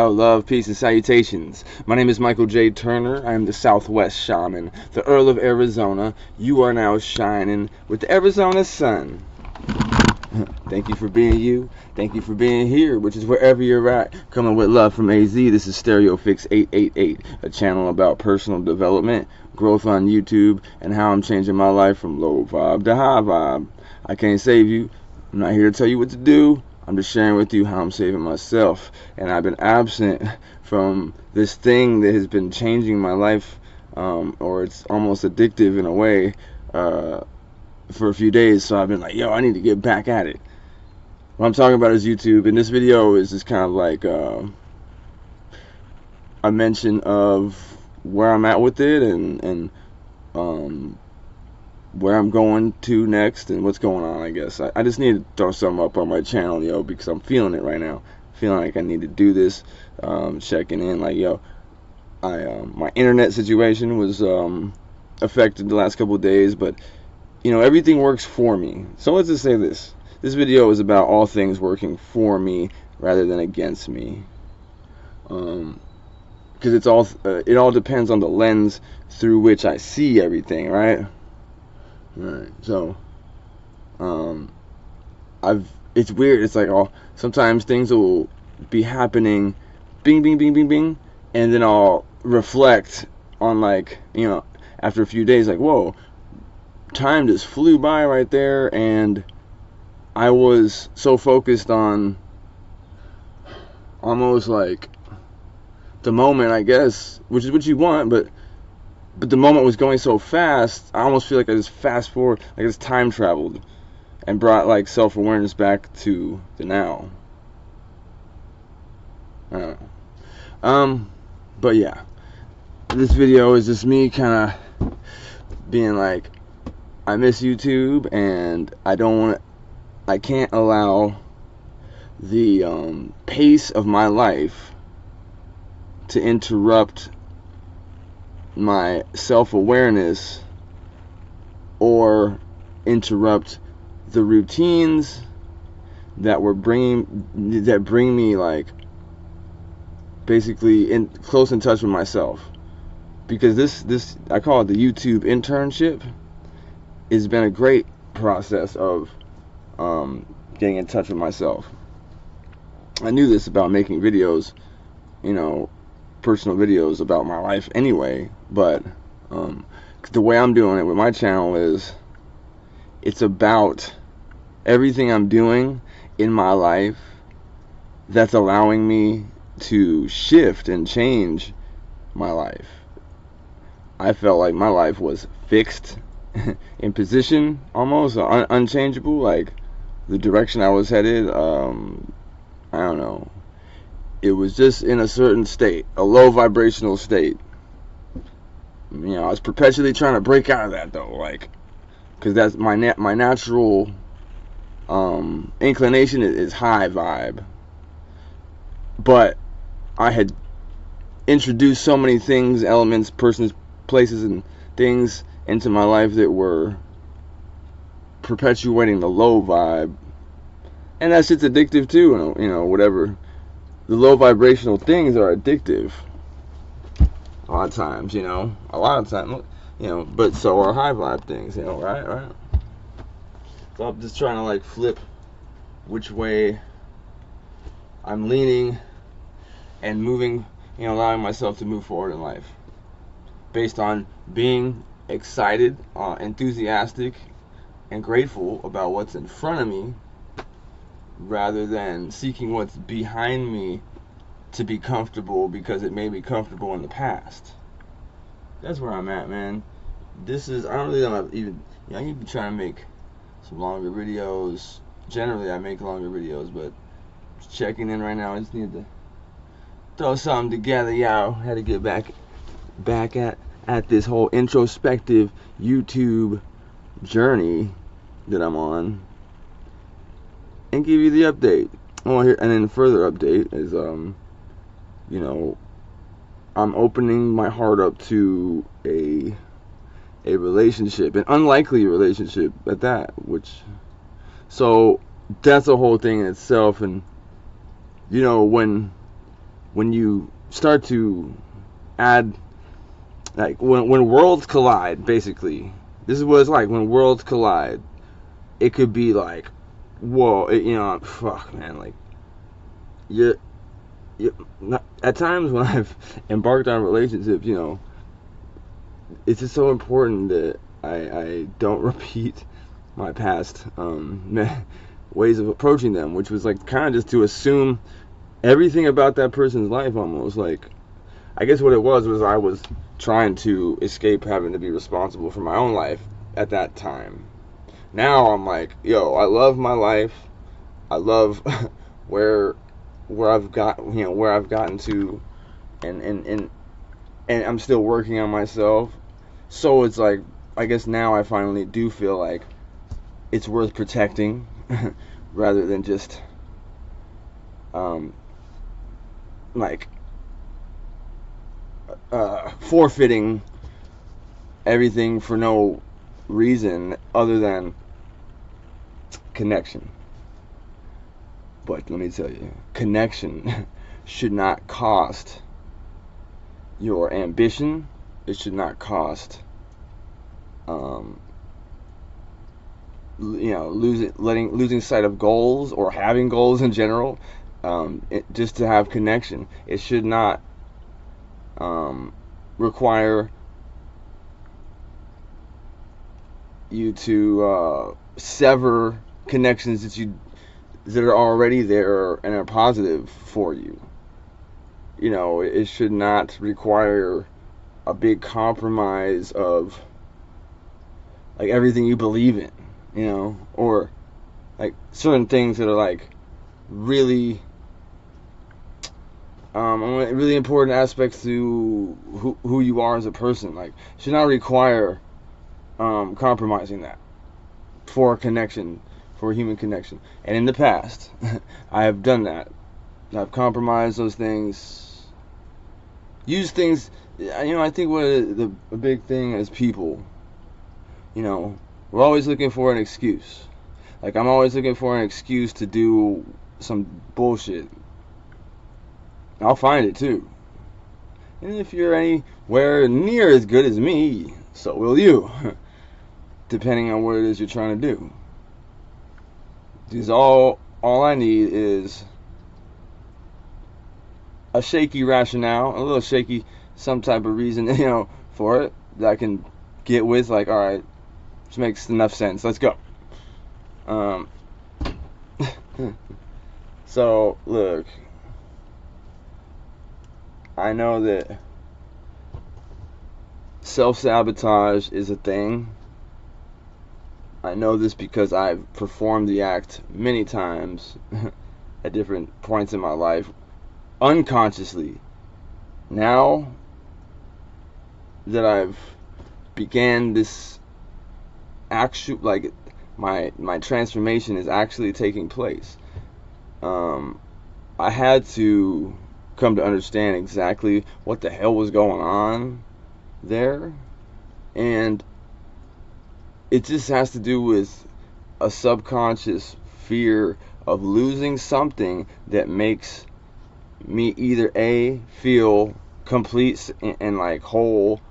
yo, love, peace, and salutations. My name is Michael J. Turner. I am the Southwest Shaman, the Earl of Arizona. You are now shining with the Arizona sun. Thank you for being you. Thank you for being here, which is wherever you're at. Coming with love from AZ. This is StereoPHX 888, a channel about personal development, growth on YouTube, and how I'm changing my life from low vibe to high vibe. I can't save you. I'm not here to tell you what to do. I'm just sharing with you how I'm saving myself. And I've been absent from this thing that has been changing my life, or it's almost addictive in a way, for a few days. So I've been like, yo, I need to get back at it. What I'm talking about is YouTube, and this video is just kind of like a mention of where I'm at with it, and where I'm going to next and what's going on. I guess I just need to throw something up on my channel, yo, because I'm feeling it right now. Feeling like I need to do this. Checking in, like, yo, my internet situation was affected the last couple of days, but you know, everything works for me. So let's just say this video is about all things working for me rather than against me, because it all depends on the lens through which I see everything, right? Right. So it's weird. It's like, sometimes things will be happening, bing bing bing bing bing, and then I'll reflect on, like, you know, after a few days, like, whoa, time just flew by right there, and I was so focused on almost like the moment, I guess, which is what you want, but the moment was going so fast, I almost feel like I just fast forward, like I just time traveled and brought like self-awareness back to the now. I don't know. But yeah, this video is just me kind of being like, I miss YouTube, and I can't allow the pace of my life to interrupt my self-awareness or interrupt the routines that bring me, like, basically close in touch with myself. Because this I call it the YouTube internship. It's been a great process of getting in touch with myself. I knew this about making videos, you know, personal videos about my life anyway, but the way I'm doing it with my channel is, it's about everything I'm doing in my life that's allowing me to shift and change my life. I felt like my life was fixed in position, almost unchangeable, like the direction I was headed. I don't know, it was just in a certain state, a low vibrational state. You know, I was perpetually trying to break out of that, though, like, because that's my natural inclination is high vibe. But I had introduced so many things, elements, persons, places, and things into my life that were perpetuating the low vibe, and that shit's addictive too. You know, whatever. The low vibrational things are addictive. A lot of times, you know. A lot of times, you know. But so are high vibe things, you know. Right. So I'm just trying to, like, flip which way I'm leaning and moving, you know, allowing myself to move forward in life based on being excited, enthusiastic, and grateful about what's in front of me, rather than seeking what's behind me to be comfortable because it made me comfortable in the past. That's where I'm at, man. I don't really know, even, you know, I need to try to make some longer videos. Generally, I make longer videos, but just checking in right now. I just need to throw something together, y'all. Had to get back at this whole introspective YouTube journey that I'm on, and give you the update. Oh, here, and then further update is, you know, I'm opening my heart up to a relationship, an unlikely relationship at that, so that's a whole thing in itself. And you know, when when you start to add, like, when worlds collide, basically, this is what it's like when worlds collide. It could be like, whoa, you know, fuck, man, like, you're not, at times when I've embarked on relationships, you know, it's just so important that I don't repeat my past ways of approaching them, which was like kind of just to assume everything about that person's life almost. Like, I guess what it was I was trying to escape having to be responsible for my own life at that time. Now I'm like, yo, I love my life. I love where I've gotten to, and I'm still working on myself. So it's like, I guess now I finally do feel like it's worth protecting rather than just forfeiting everything for no reason other than connection. But let me tell you, connection should not cost your ambition. It should not cost losing sight of goals or having goals in general, just to have connection. It should not require you to sever connections that are already there and are positive for you. You know, it should not require a big compromise of like everything you believe in, you know, or like certain things that are like really really important aspects to who you are as a person. Like, should not require compromising that for a connection, for a human connection. And in the past, I have done that. I've compromised those things, used things. You know, I think a big thing is people. You know, we're always looking for an excuse. Like, I'm always looking for an excuse to do some bullshit. I'll find it too. And if you're anywhere near as good as me, so will you. Depending on what it is you're trying to do. Because all I need is a shaky rationale, a little shaky, some type of reason, you know, for it that I can get with. Like, all right, this makes enough sense. Let's go. So look, I know that self-sabotage is a thing. I know this because I've performed the act many times at different points in my life, unconsciously. Now that I've began this actual, like, my transformation is actually taking place, I had to come to understand exactly what the hell was going on there. And it just has to do with a subconscious fear of losing something that makes me either A, feel complete and like whole,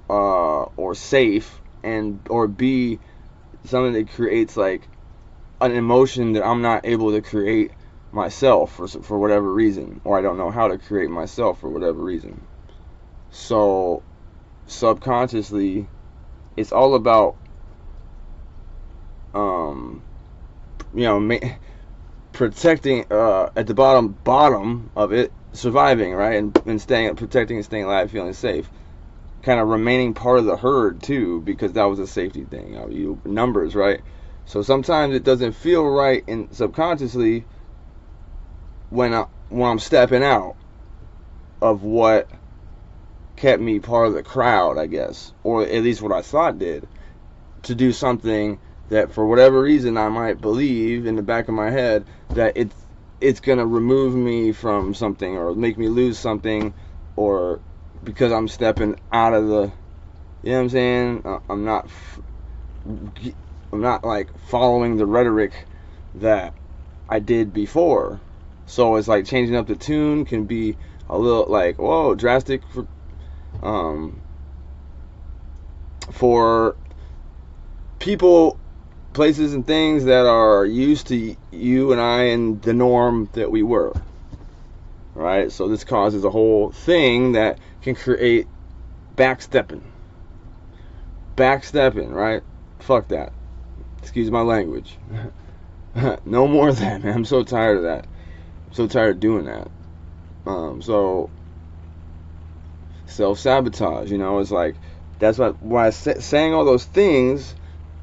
or safe, or B, something that creates like an emotion that I'm not able to create myself for whatever reason, or I don't know how to create myself for whatever reason. So subconsciously, it's all about protecting, at the bottom of it, surviving, right, and protecting and staying alive, feeling safe, kind of remaining part of the herd too, because that was a safety thing. Numbers, right? So sometimes it doesn't feel right in subconsciously when I'm stepping out of what kept me part of the crowd, I guess, or at least what I thought did, to do something that for whatever reason I might believe in the back of my head that it's gonna remove me from something or make me lose something, or because I'm stepping out of the, you know what I'm saying? I'm not like following the rhetoric that I did before. So it's like changing up the tune can be a little like, whoa, drastic for people, places, and things that are used to you and I and the norm that we were. Right? So this causes a whole thing that can create backstepping. Backstepping, right? Fuck that. Excuse my language. No more of that, man. I'm so tired of that. I'm so tired of doing that. So self-sabotage, it's like, that's why saying all those things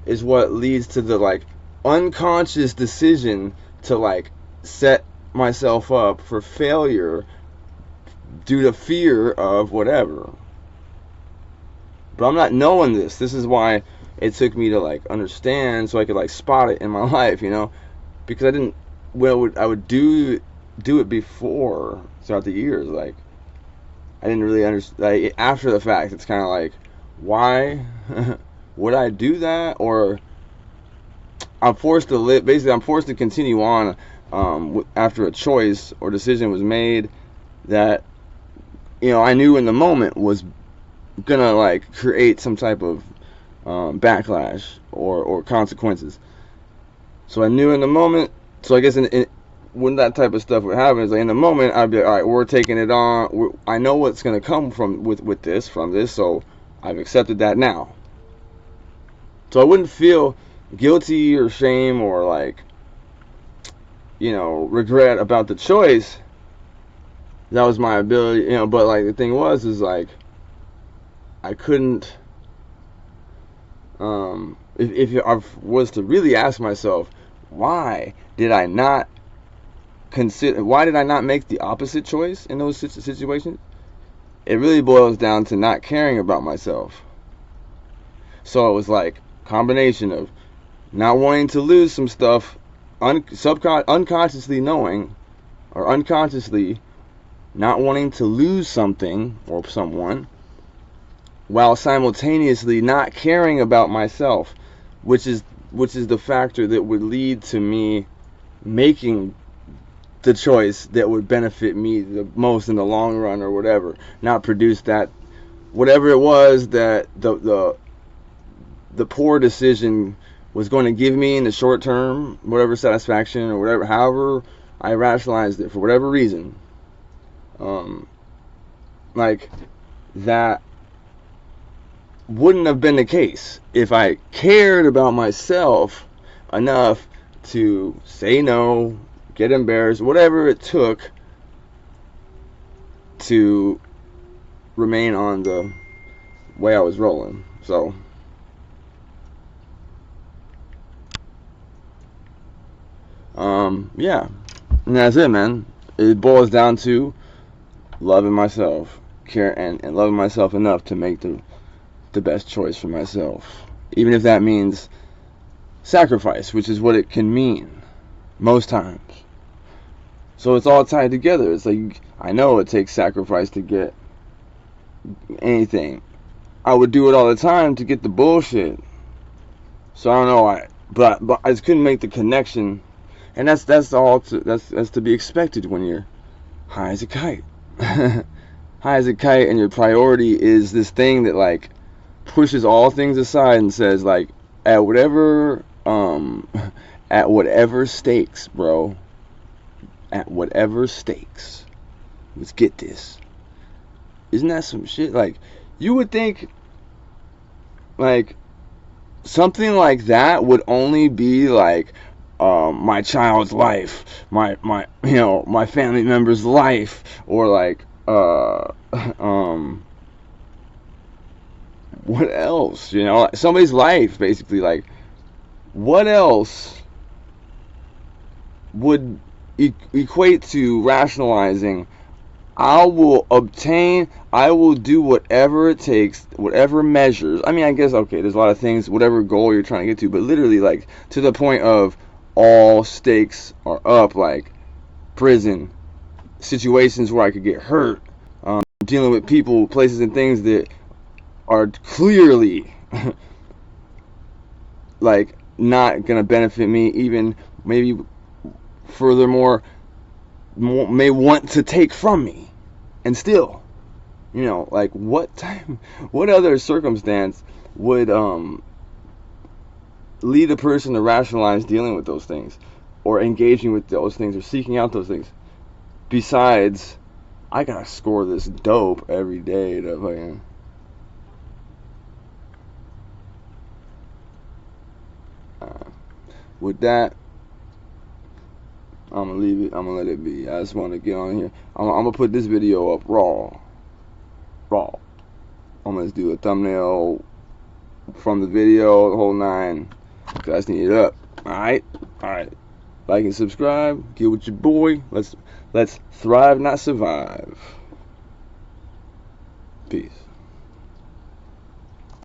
is what leads to the like unconscious decision to like set myself up for failure due to fear of whatever. But I'm not knowing this. This is why it took me to like understand, so I could like spot it in my life, because I didn't. Well, I would do it before throughout the years. Like I didn't really understand. Like after the fact, it's kind of like, why would I do that? Or I'm forced to live. Basically, I'm forced to continue on after a choice or decision was made that I knew in the moment was gonna like create some type of backlash or consequences. So I knew in the moment. So I guess when that type of stuff would happen, is like in the moment I'd be like, all right, we're taking it on. I know what's gonna come from this, so I've accepted that now. So I wouldn't feel guilty or shame or like regret about the choice. That was my ability, but like the thing is like I couldn't if I was to really ask myself, why did I not make the opposite choice in those situations? It really boils down to not caring about myself. So it was like a combination of not wanting to lose some stuff, unconsciously knowing, or unconsciously not wanting to lose something or someone, while simultaneously not caring about myself, which is the factor that would lead to me making the choice that would benefit me the most in the long run, or whatever. Not produce that, whatever it was that the poor decision was going to give me in the short term, whatever satisfaction or whatever, however I rationalized it for whatever reason. Like that wouldn't have been the case if I cared about myself enough to say no, get embarrassed, whatever it took to remain on the way I was rolling. So yeah, and that's it, man. It boils down to loving myself, and loving myself enough to make the best choice for myself, even if that means sacrifice, which is what it can mean most times. So it's all tied together. It's like, I know it takes sacrifice to get anything. I would do it all the time to get the bullshit. So I don't know, but I just couldn't make the connection, and that's to be expected when you're high as a kite. High as a kite, and your priority is this thing that like pushes all things aside and says like, at whatever stakes, bro. At whatever stakes, let's get this. Isn't that some shit? Like, you would think like something like that would only be like my child's life, my family member's life, or like what else? Somebody's life, basically. Like, what else would equate to rationalizing, I will do whatever it takes, whatever measures. I mean, I guess, okay, there's a lot of things, whatever goal you're trying to get to, but literally, like, to the point of all stakes are up, like prison, situations where I could get hurt, dealing with people, places, and things that are clearly like not gonna benefit me, even maybe furthermore may want to take from me and steal. You know, like what other circumstance would lead a person to rationalize dealing with those things, or engaging with those things, or seeking out those things, besides, I gotta score this dope every day to fucking. With that, I'm gonna leave it. I'm gonna let it be. I just want to get on here. I'm gonna put this video up raw. I'm gonna do a thumbnail from the video, the whole 9. Cause I just need it up. All right. Like and subscribe. Get with your boy. Let's thrive, not survive. Peace.